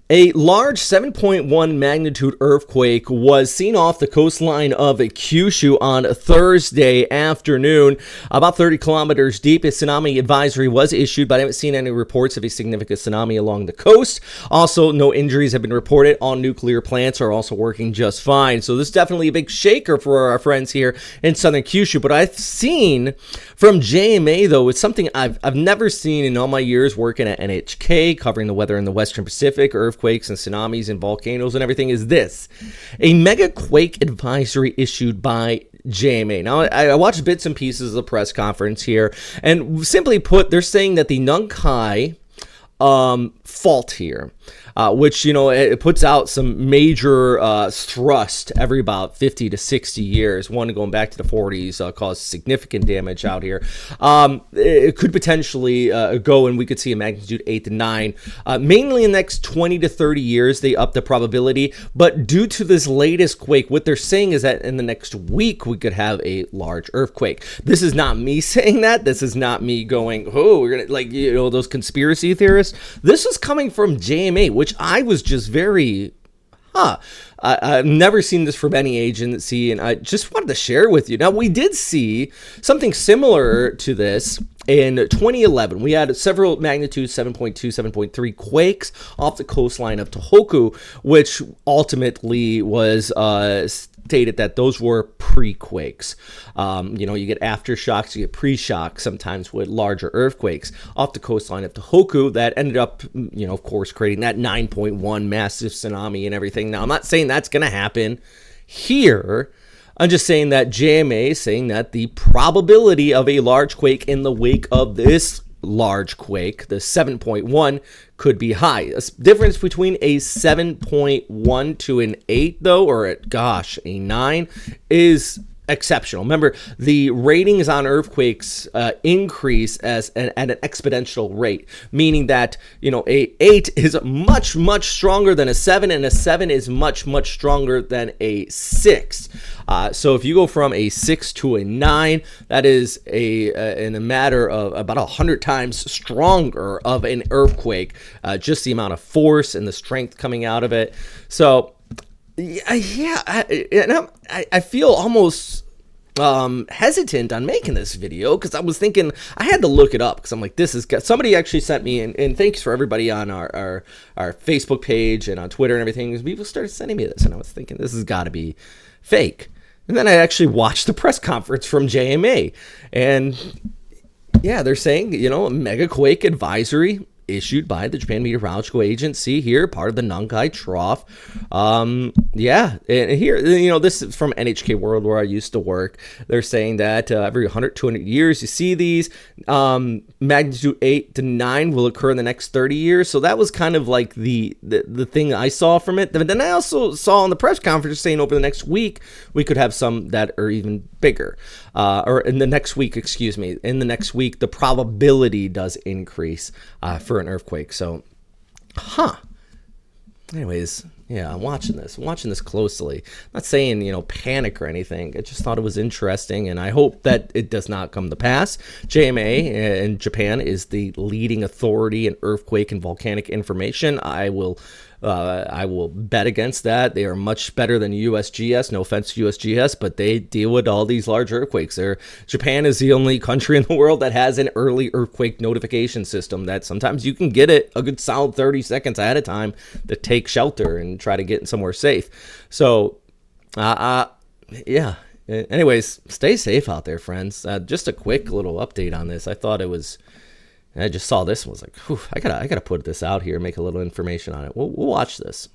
A large 7.1 magnitude earthquake was seen off the coastline of Kyushu on Thursday afternoon, about 30 kilometers deep. A tsunami advisory was issued, but I haven't seen any reports of a significant tsunami along the coast. Also, no injuries have been reported. All nuclear plants are also working just fine. So this is definitely a big shaker for our friends here in southern Kyushu. But I've seen from JMA, though, it's something I've never seen in all my years working at NHK, covering the weather in the Western Pacific, earthquakes and tsunamis and volcanoes and everything, is this: a mega quake advisory issued by JMA. Now, I watched bits and pieces of the press conference here, and simply put, they're saying that the Nunkai fault here, which, you know, it puts out some major thrust every about 50 to 60 years. One going back to the 40s caused significant damage out here. It could potentially go, and we could see a magnitude 8 to 9. Mainly in the next 20 to 30 years, they up the probability. But due to this latest quake, what they're saying is that in the next week, we could have a large earthquake. This is not me saying that. This is not me going, oh, we're going to, like, you know, those conspiracy theorists. This is coming from JMA, which I was just very, I've never seen this from any agency, and I just wanted to share with you. Now, we did see something similar to this in 2011. We had several magnitude 7.2, 7.3 quakes off the coastline of Tohoku, which ultimately was stated that those were pre-quakes. You know, you get aftershocks, you get pre-shocks sometimes with larger earthquakes off the coastline of Tohoku that ended up, you know, of course, creating that 9.1 massive tsunami and everything. Now, I'm not saying that's going to happen here. I'm just saying that JMA is saying that the probability of a large quake in the wake of this large quake, the 7.1, could be high. A difference between a 7.1 to an 8, though, or a 9, is exceptional. Remember, the ratings on earthquakes increase at an exponential rate, meaning that, you know, a 8 is much, much stronger than a 7, and a 7 is much, much stronger than a 6. So if you go from a 6 to a 9, that is in a matter of about 100 times stronger of an earthquake, just the amount of force and the strength coming out of it. So I feel almost hesitant on making this video, because I was thinking, I had to look it up, because I'm like, this is, somebody actually sent me, and thanks for everybody on our Facebook page and on Twitter and everything. People started sending me this, and I was thinking, this has got to be fake. And then I actually watched the press conference from JMA, and yeah, they're saying, you know, a mega quake advisory issued by the Japan Meteorological Agency here, part of the Nunkai Trough. Yeah, and here, you know, this is from NHK World, where I used to work. They're saying that every 100, 200 years, you see these. Magnitude 8 to 9 will occur in the next 30 years. So that was kind of like the thing I saw from it. But then I also saw in the press conference saying over the next week, we could have some that are even bigger. Or in the next week, excuse me. In the next week, the probability does increase for an earthquake. So, anyways, yeah, I'm watching this closely. I'm not saying, you know, panic or anything. I just thought it was interesting, and I hope that it does not come to pass. JMA in Japan is the leading authority in earthquake and volcanic information. I will bet against that. They are much better than USGS. No offense to USGS, but they deal with all these large earthquakes. Japan is the only country in the world that has an early earthquake notification system that sometimes you can get it a good solid 30 seconds ahead of time to take shelter and try to get somewhere safe. So, yeah. Anyways, stay safe out there, friends. Just a quick little update on this. I just saw this and was like, whew, I gotta put this out here, make a little information on it. We'll watch this.